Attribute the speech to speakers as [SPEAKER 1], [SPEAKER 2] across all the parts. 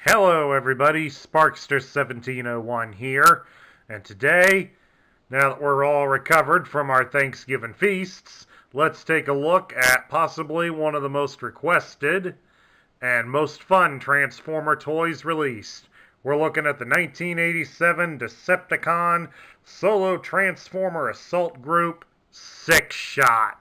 [SPEAKER 1] Hello everybody, Sparkster1701 here, and today, now that we're all recovered from our Thanksgiving feasts, let's take a look at possibly one of the most requested and most fun Transformer toys released. We're looking at the 1987 Decepticon Solo Transformer Assault Group Sixshot.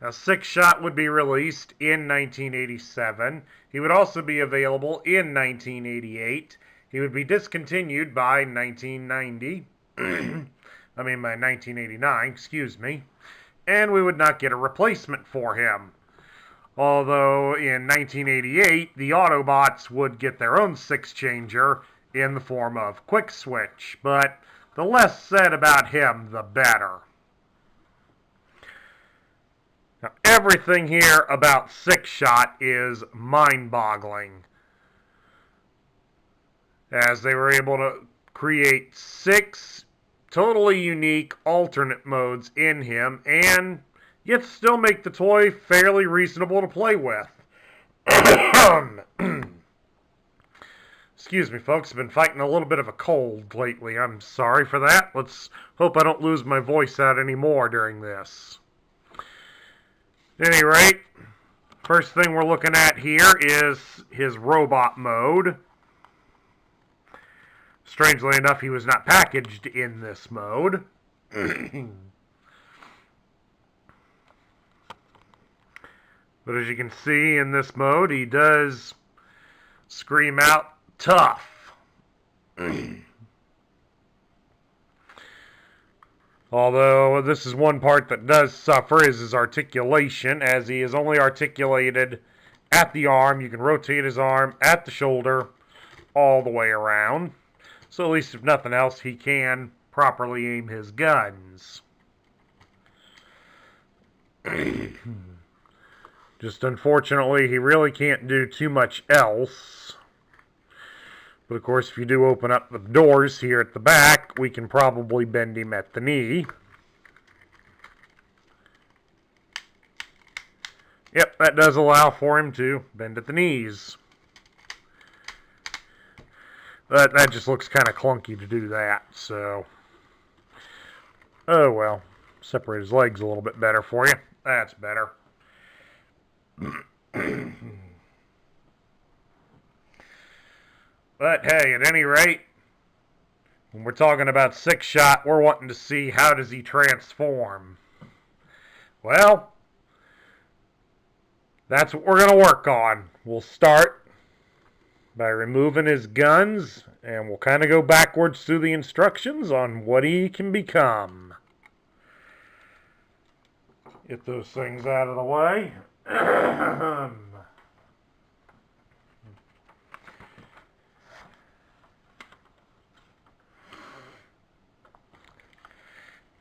[SPEAKER 1] Now, Sixshot would be released in 1987. He would also be available in 1988. He would be discontinued by 1990. By 1989, excuse me. And we would not get a replacement for him. Although in 1988, the Autobots would get their own six-changer in the form of Quick Switch. But the less said about him, the better. Now, everything here about Sixshot is mind-boggling, as they were able to create 6 totally unique alternate modes in him, and yet still make the toy fairly reasonable to play with. Excuse me, folks, I've been fighting a little bit of a cold lately. I'm sorry for that. Let's hope I don't lose my voice out anymore during this. At any rate, first thing we're looking at here is his robot mode. Strangely enough, he was not packaged in this mode. But as you can see in this mode, he does scream out tough. Although this is one part that does suffer, is his articulation, as he is only articulated at the arm. You can rotate his arm at the shoulder all the way around. So at least if nothing else, he can properly aim his guns. Just unfortunately, he really can't do too much else. But of course, if you do open up the doors here at the back, we can probably bend him at the knee. Yep, that does allow for him to bend at the knees. But that just looks kind of clunky to do that, so... Oh well, separate his legs a little bit better for you. That's better. But hey, at any rate, when we're talking about Sixshot, we're wanting to see how does he transform. Well, that's what we're going to work on. We'll start by removing his guns, and we'll kind of go backwards through the instructions on what he can become. Get those things out of the way.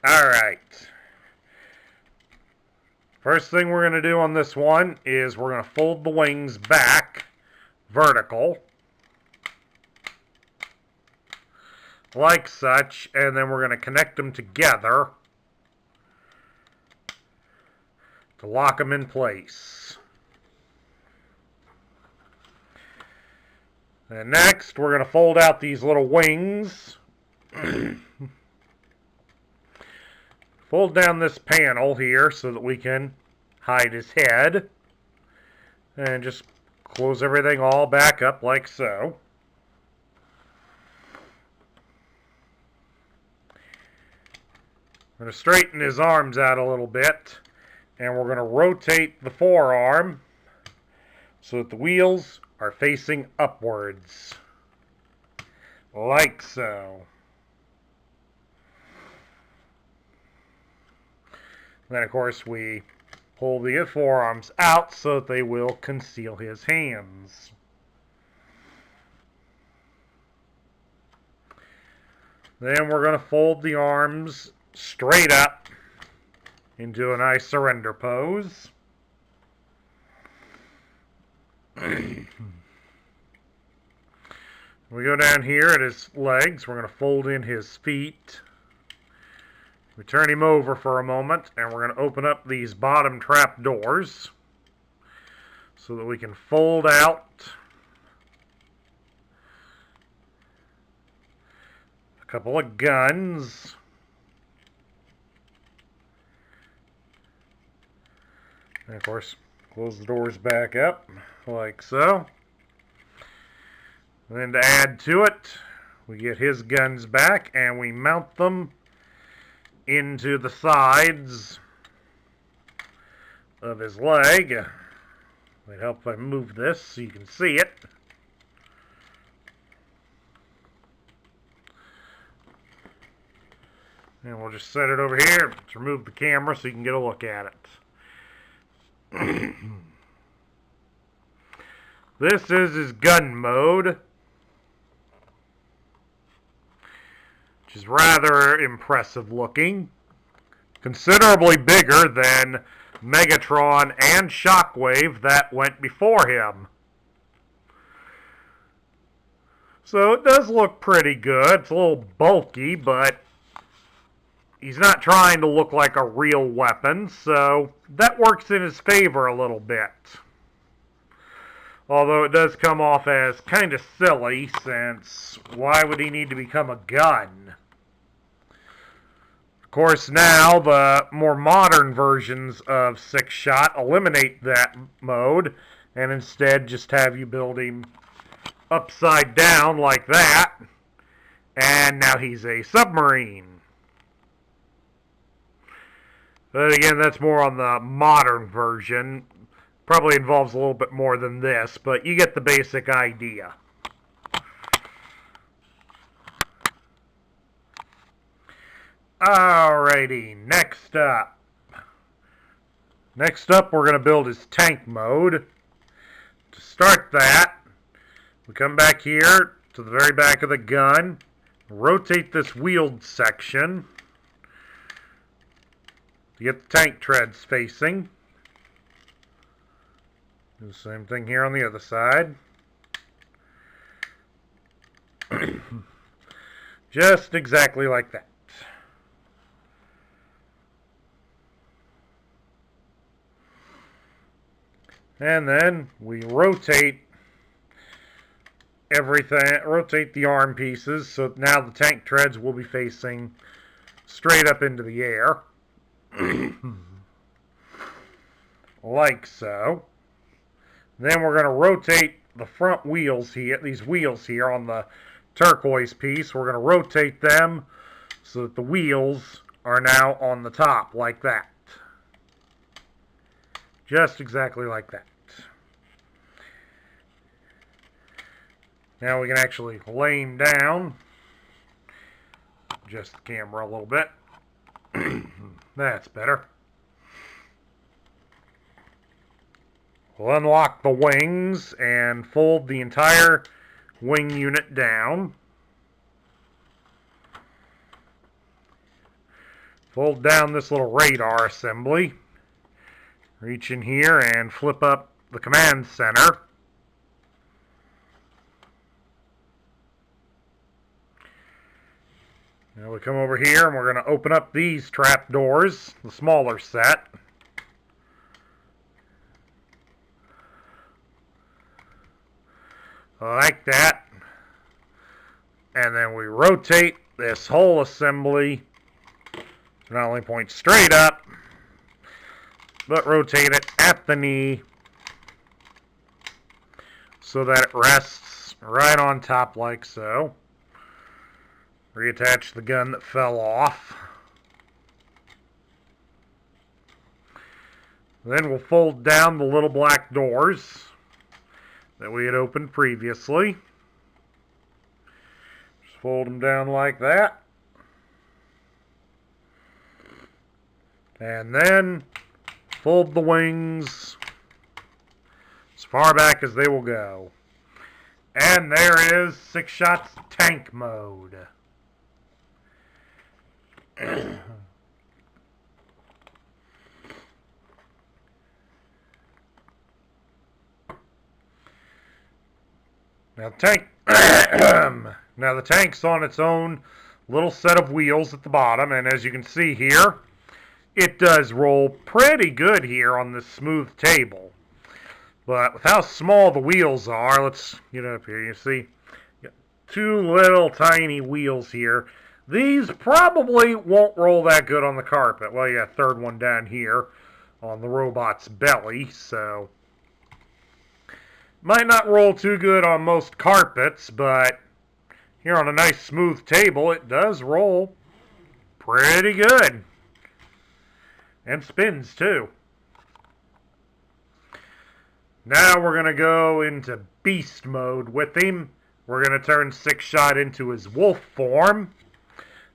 [SPEAKER 1] Alright. First thing we're going to do on this one is we're going to fold the wings back vertical. Like such. And then we're going to connect them together to lock them in place. And next we're going to fold out these little wings. Fold down this panel here so that we can hide his head. And just close everything all back up like so. We're going to straighten his arms out a little bit. And we're going to rotate the forearm so that the wheels are facing upwards. Like so. Then, of course, we pull the forearms out so that they will conceal his hands. Then we're going to fold the arms straight up into a nice surrender pose. We go down here at his legs. We're going to fold in his feet. We turn him over for a moment, and we're going to open up these bottom trap doors so that we can fold out couple of guns. And of course, close the doors back up, like so. And then to add to it, we get his guns back and we mount them into the sides of his leg. It helps if I move this so you can see it. And we'll just set it over here. Let's remove the camera so you can get a look at it. This is his gun mode, which is rather impressive looking. Considerably bigger than Megatron and Shockwave that went before him. So it does look pretty good. It's a little bulky, but he's not trying to look like a real weapon, so that works in his favor a little bit. Although it does come off as kind of silly, since why would he need to become a gun? Of course, now the more modern versions of Sixshot eliminate that mode and instead just have you build him upside down like that, and now he's a submarine. But again, that's more on the modern version. Probably involves a little bit more than this, but you get the basic idea. Alrighty, next up. Next up, we're going to build his tank mode. To start that, we come back here to the very back of the gun, rotate this wheeled section to get the tank treads facing. Do the same thing here on the other side. Just exactly like that. And then we rotate everything, rotate the arm pieces, so now the tank treads will be facing straight up into the air. Like so. Then we're going to rotate the front wheels here, these wheels here on the turquoise piece. We're going to rotate them so that the wheels are now on the top, like that. Just exactly like that. Now we can actually lay him down. Adjust the camera a little bit. That's better. We'll unlock the wings and fold the entire wing unit down. Fold down this little radar assembly. Reach in here and flip up the command center. Now we come over here and we're going to open up these trap doors, the smaller set. Like that. And then we rotate this whole assembly to not only point straight up, but rotate it at the knee so that it rests right on top like so. Reattach the gun that fell off. Then we'll fold down the little black doors that we had opened previously. Just fold them down like that. And then fold the wings as far back as they will go. And there is Sixshot's tank mode. Now the tank's on its own little set of wheels at the bottom, and as you can see here, it does roll pretty good here on this smooth table. But with how small the wheels are, let's get up here. You see, two little tiny wheels here. These probably won't roll that good on the carpet. Well, yeah, third one down here on the robot's belly, so might not roll too good on most carpets, but here on a nice smooth table, it does roll pretty good. And spins too. Now we're going to go into beast mode with him. We're going to turn Sixshot into his wolf form.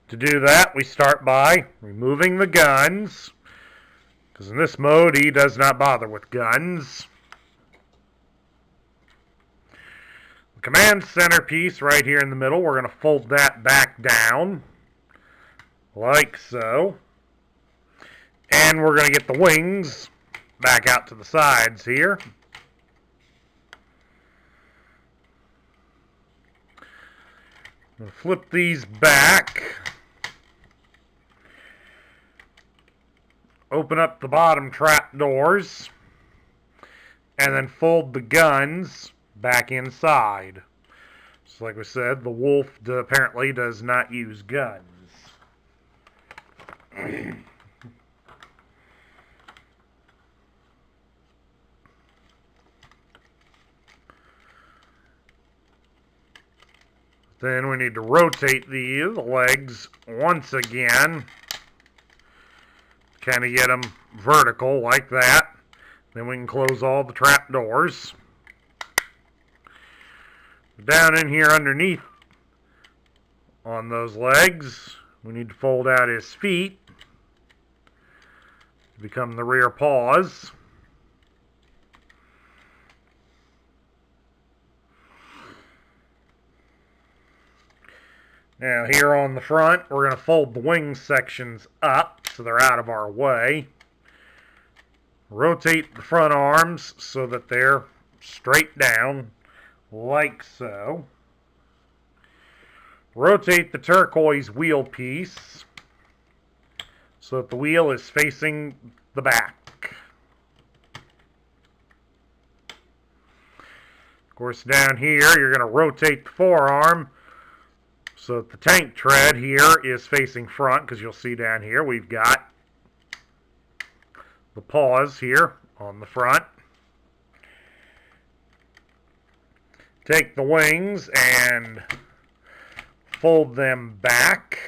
[SPEAKER 1] To do that, we start by removing the guns, because in this mode, he does not bother with guns. The command center piece right here in the middle, we're going to fold that back down, like so. And we're going to get the wings back out to the sides here. I'm going to flip these back. Open up the bottom trap doors. And then fold the guns back inside. So like we said, the wolf apparently does not use guns. Then we need to rotate the legs once again. Kind of get them vertical like that. Then we can close all the trap doors. Down in here underneath on those legs, we need to fold out his feet to become the rear paws. Now here on the front, we're going to fold the wing sections up so they're out of our way. Rotate the front arms so that they're straight down, like so. Rotate the turquoise wheel piece so that the wheel is facing the back. Of course, down here, you're going to rotate the forearm so that the tank tread here is facing front, because you'll see down here we've got the paws here on the front. Take the wings and fold them back.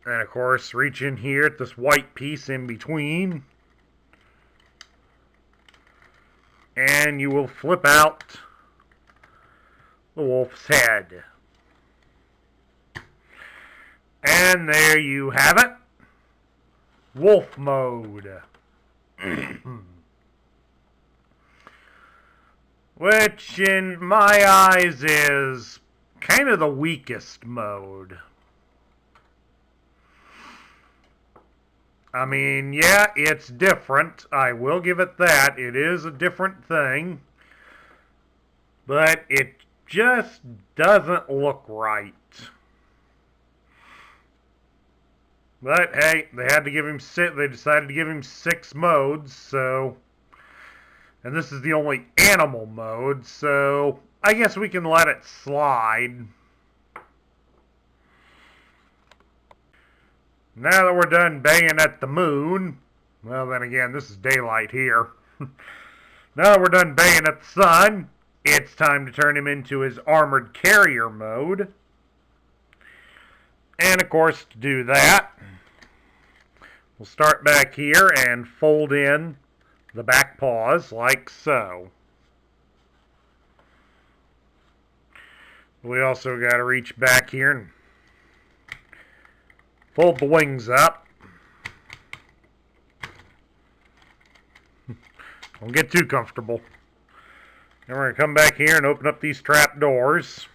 [SPEAKER 1] And of course, reach in here at this white piece in between. And you will flip out the wolf's head. And there you have it. Wolf mode. Which in my eyes is kind of the weakest mode. I mean, yeah, it's different. I will give it that. It is a different thing. But it just doesn't look right. But hey, they had to give him they decided to give him 6 modes, so, and this is the only animal mode, so I guess we can let it slide. Now that we're done banging at the moon, well then again, this is daylight here. Now that we're done banging at the sun, it's time to turn him into his armored carrier mode. And of course, to do that, we'll start back here and fold in the back paws like so. We also got to reach back here and fold the wings up. Don't get too comfortable. Then we're going to come back here and open up these trap doors.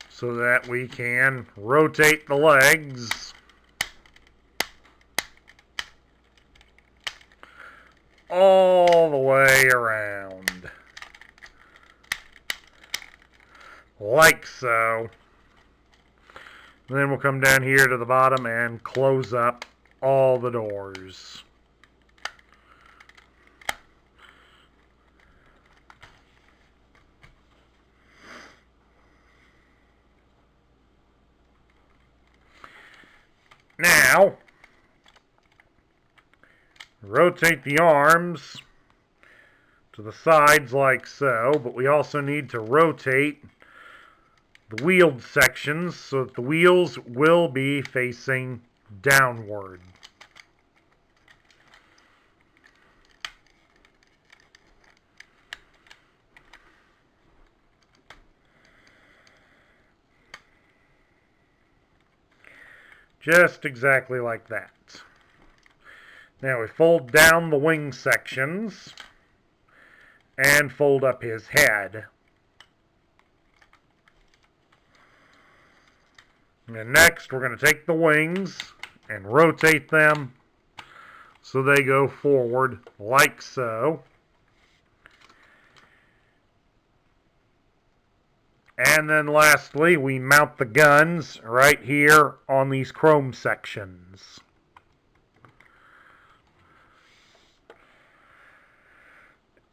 [SPEAKER 1] So that we can rotate the legs all the way around. Like so. Then we'll come down here to the bottom and close up all the doors. Now, rotate the arms to the sides like so, but we also need to rotate the wheeled sections so that the wheels will be facing downward. Just exactly like that. Now we fold down the wing sections and fold up his head. And next we're going to take the wings and rotate them so they go forward like so. And then lastly, we mount the guns right here on these chrome sections.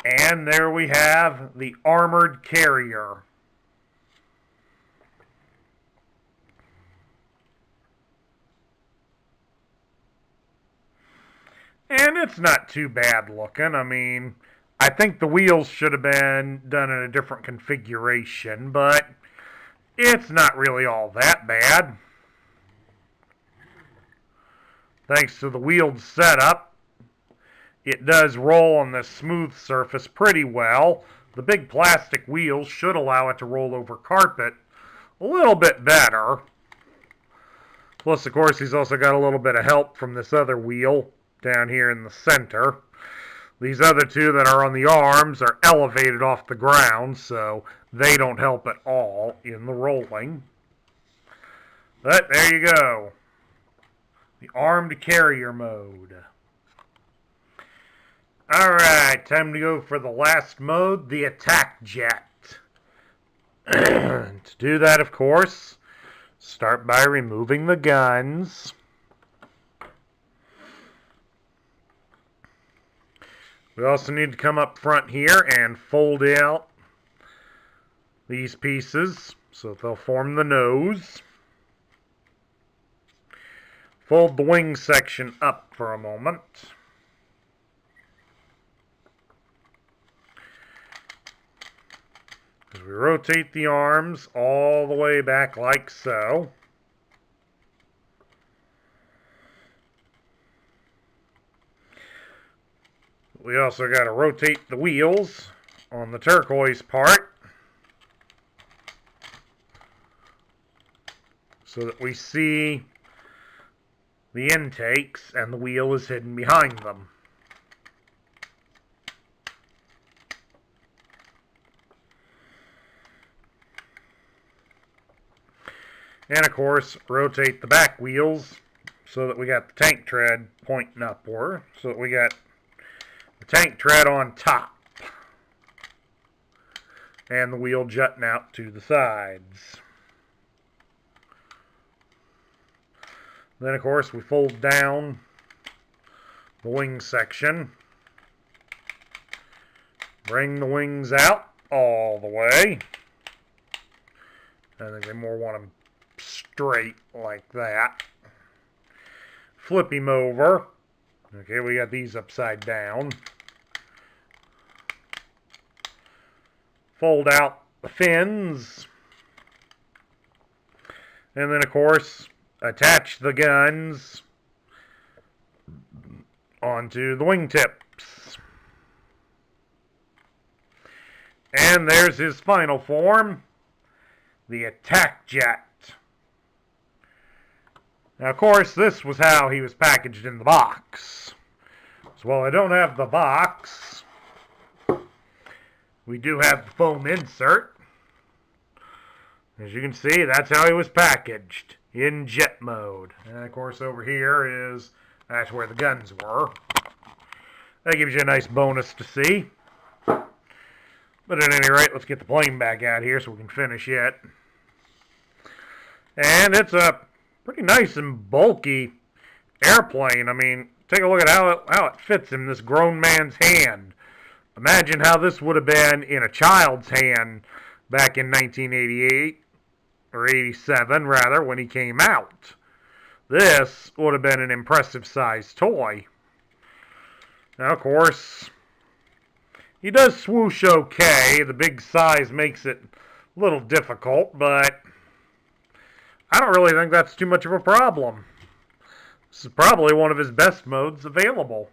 [SPEAKER 1] And there we have the armored carrier. And it's not too bad looking. I mean, I think the wheels should have been done in a different configuration, but it's not really all that bad. Thanks to the wheeled setup, it does roll on this smooth surface pretty well. The big plastic wheels should allow it to roll over carpet a little bit better. Plus, of course, he's also got a little bit of help from this other wheel down here in the center. These other two that are on the arms are elevated off the ground, so they don't help at all in the rolling. But there you go. The armed carrier mode. Alright, time to go for the last mode, the attack jet. To do that, of course, start by removing the guns. We also need to come up front here and fold out these pieces so that they'll form the nose. Fold the wing section up for a moment. As we rotate the arms all the way back like so. We also got to rotate the wheels on the turquoise part so that we see the intakes and the wheel is hidden behind them. And of course, rotate the back wheels so that we got the tank tread pointing upward, so that we got the tank tread on top and the wheel jutting out to the sides. Then of course we fold down the wing section, bring the wings out all the way. I think they more want them straight like that. Flip him over. Okay, we got these upside down. Fold out the fins. And then, of course, attach the guns onto the wingtips. And there's his final form, the attack jet. Now, of course, this was how he was packaged in the box. So while I don't have the box, we do have the foam insert. As you can see, that's how he was packaged, in jet mode. And of course, over here that's where the guns were. That gives you a nice bonus to see. But at any rate, let's get the plane back out here so we can finish it. And it's a pretty nice and bulky airplane. I mean, take a look at how it fits in this grown man's hand. Imagine how this would have been in a child's hand back in 1988, or 87 rather, when he came out. This would have been an impressive sized toy. Now, of course, he does swoosh okay. The big size makes it a little difficult, but I don't really think that's too much of a problem. This is probably one of his best modes available.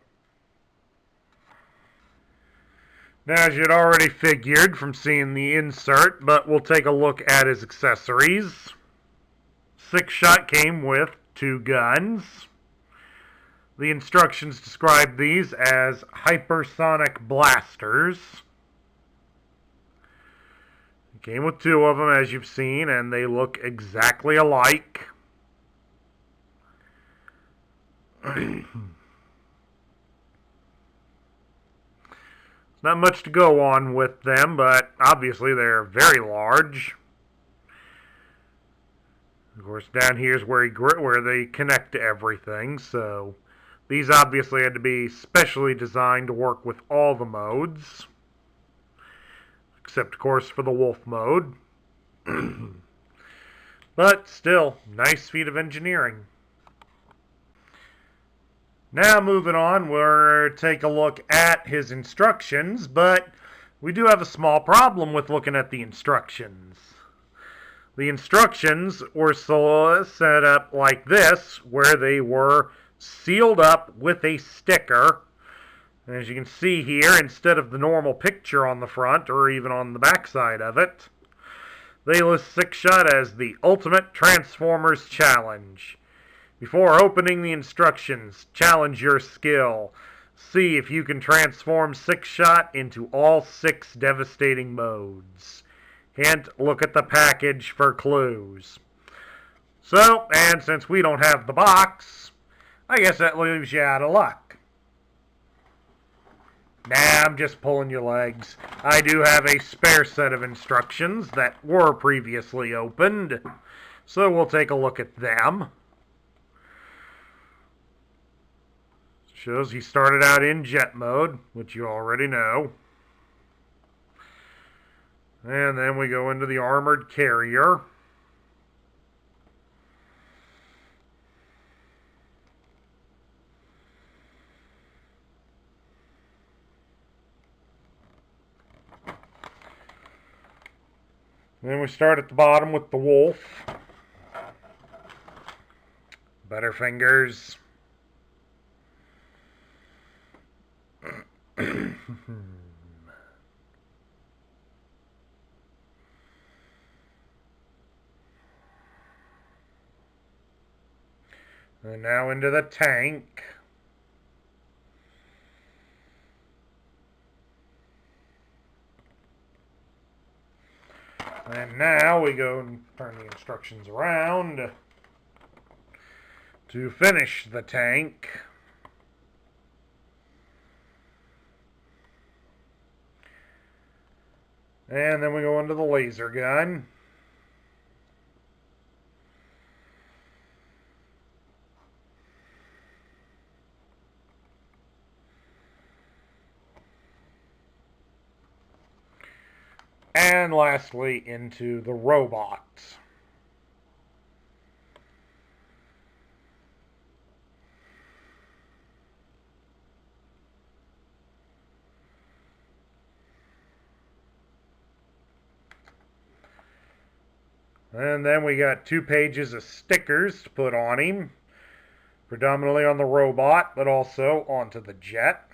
[SPEAKER 1] Now, as you'd already figured from seeing the insert, but we'll take a look at his accessories. Sixshot came with 2 guns. The instructions describe these as hypersonic blasters. It came with 2 of them, as you've seen, and they look exactly alike. Not much to go on with them, but obviously they're very large. Of course, down here is where they connect to everything, so these obviously had to be specially designed to work with all the modes, except, of course, for the wolf mode. But still, nice feat of engineering. Now, moving on, we'll take a look at his instructions, but we do have a small problem with looking at the instructions. The instructions were set up like this, where they were sealed up with a sticker. And as you can see here, instead of the normal picture on the front, or even on the back side of it, they list Sixshot as the Ultimate Transformers Challenge. Before opening the instructions, challenge your skill. See if you can transform Sixshot into all 6 devastating modes. Hint, look at the package for clues. So, and since we don't have the box, I guess that leaves you out of luck. Nah, I'm just pulling your legs. I do have a spare set of instructions that were previously opened, so we'll take a look at them. Shows he started out in jet mode, which you already know. And then we go into the armored carrier. Then we start at the bottom with the wolf. Butterfingers. And now into the tank. And now we go and turn the instructions around to finish the tank. And then we go into the laser gun. And lastly, into the robot. And then we got 2 pages of stickers to put on him, predominantly on the robot, but also onto the jet.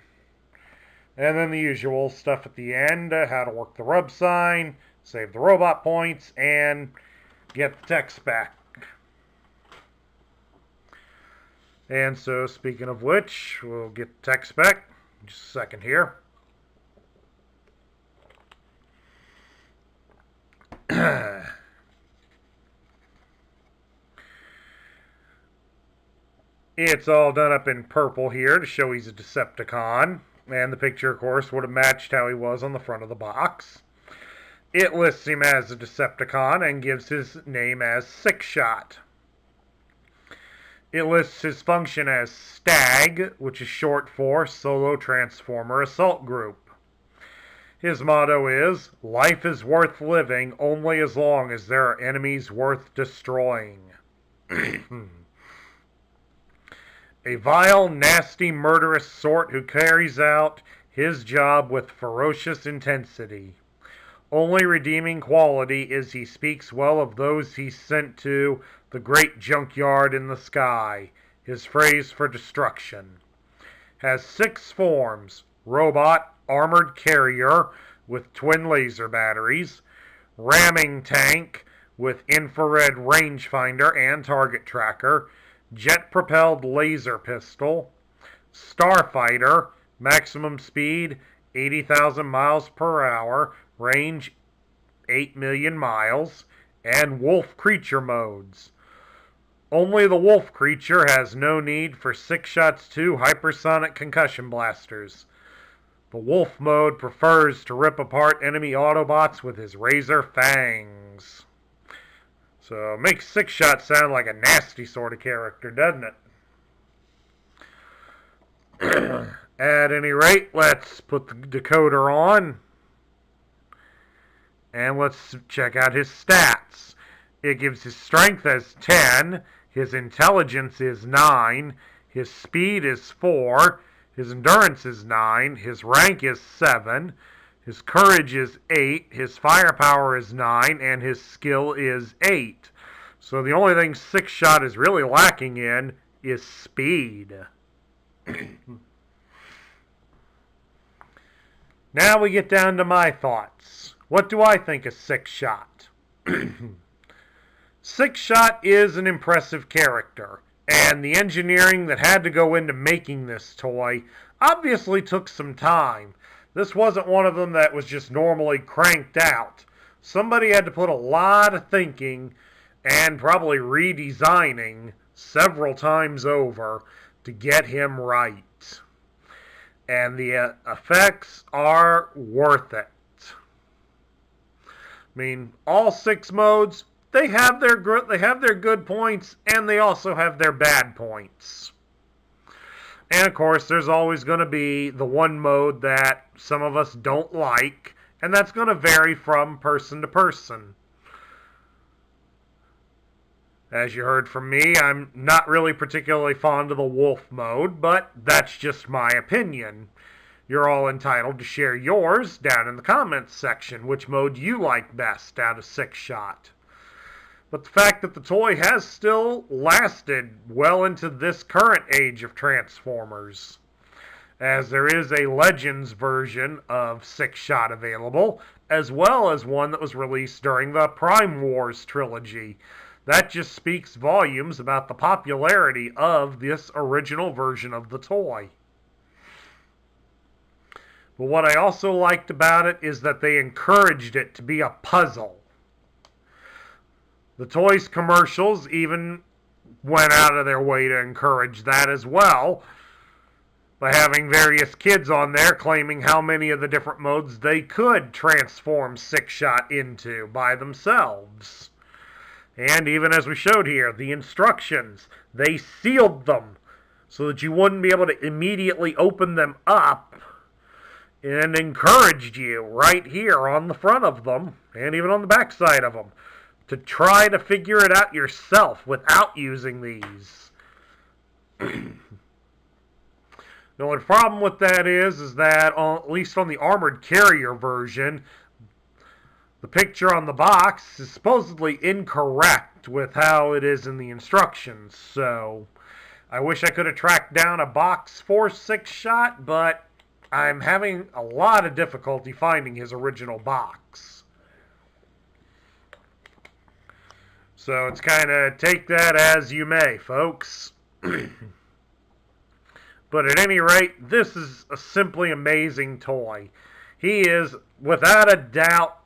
[SPEAKER 1] And then the usual stuff at the end, how to work the rub sign, save the robot points, and get the text back. And so, speaking of which, we'll get the text back in just a second here. It's all done up in purple here to show he's a Decepticon. And the picture, of course, would have matched how he was on the front of the box. It lists him as a Decepticon and gives his name as Sixshot. It lists his function as STAG, which is short for Solo Transformer Assault Group. His motto is, "Life is worth living only as long as there are enemies worth destroying." A vile, nasty, murderous sort who carries out his job with ferocious intensity. Only redeeming quality is he speaks well of those he sent to the great junkyard in the sky, his phrase for destruction. Has 6 forms: robot, armored carrier with twin laser batteries, ramming tank with infrared rangefinder and target tracker, jet-propelled laser pistol, starfighter, maximum speed 80,000 miles per hour, range 8 million miles, and wolf creature modes. Only the wolf creature has no need for Sixshot's 2 hypersonic concussion blasters. The wolf mode prefers to rip apart enemy Autobots with his razor fangs. So it makes Sixshot sound like a nasty sort of character, doesn't it? At any rate, let's put the decoder on. And let's check out his stats. It gives his strength as 10, his intelligence is 9, his speed is 4, his endurance is 9, his rank is 7, his courage is 8, his firepower is 9, and his skill is 8. So the only thing Sixshot is really lacking in is speed. Now we get down to my thoughts. What do I think of Sixshot? Sixshot is an impressive character, and the engineering that had to go into making this toy obviously took some time. This wasn't one of them that was just normally cranked out. Somebody had to put a lot of thinking and probably redesigning several times over to get him right. And the effects are worth it. I mean, all 6 modes, they have their good points, and they also have their bad points. And of course, there's always going to be the one mode that some of us don't like, and that's going to vary from person to person. As you heard from me, I'm not really particularly fond of the wolf mode, but that's just my opinion. You're all entitled to share yours down in the comments section, which mode you like best out of Sixshot. But the fact that the toy has still lasted well into this current age of Transformers, as there is a Legends version of Sixshot available, as well as one that was released during the Prime Wars trilogy. That just speaks volumes about the popularity of this original version of the toy. But what I also liked about it is that they encouraged it to be a puzzle. The toy's commercials even went out of their way to encourage that as well, by having various kids on there claiming how many of the different modes they could transform Sixshot into by themselves. And even as we showed here, the instructions, they sealed them so that you wouldn't be able to immediately open them up, and encouraged you right here on the front of them, and even on the back side of them, to try to figure it out yourself without using these. The only problem with that is that, at least on the armored carrier version, the picture on the box is supposedly incorrect with how it is in the instructions. So I wish I could have tracked down a box for Sixshot, but I'm having a lot of difficulty finding his original box. So it's kind of take that as you may, folks. But at any rate, this is a simply amazing toy. He is, without a doubt,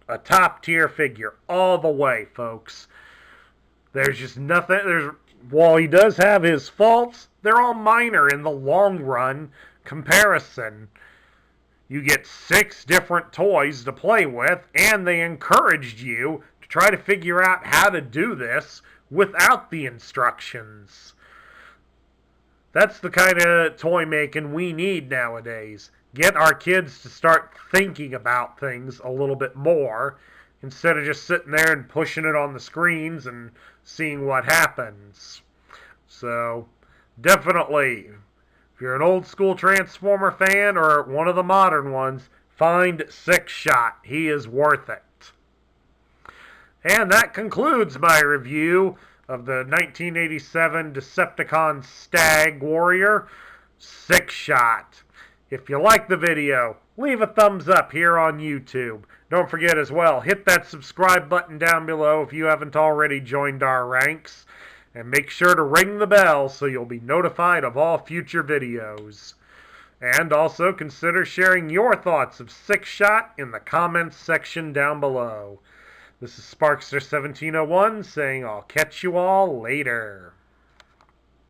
[SPEAKER 1] a top-tier figure all the way, folks. There's just nothing. While he does have his faults, they're all minor in the long run comparison. You get 6 different toys to play with, and they encouraged you to try to figure out how to do this without the instructions. That's the kind of toy making we need nowadays. Get our kids to start thinking about things a little bit more, instead of just sitting there and pushing it on the screens and seeing what happens. So, Definitely, if you're an old school Transformer fan or one of the modern ones, find Sixshot. He is worth it. And that concludes my review of the 1987 Decepticon Stag Warrior, Sixshot. If you like the video, leave a thumbs up here on YouTube. Don't forget as well, hit that subscribe button down below if you haven't already joined our ranks. And make sure to ring the bell so you'll be notified of all future videos. And also consider sharing your thoughts of Sixshot in the comments section down below. This is Sparkster1701 saying I'll catch you all later.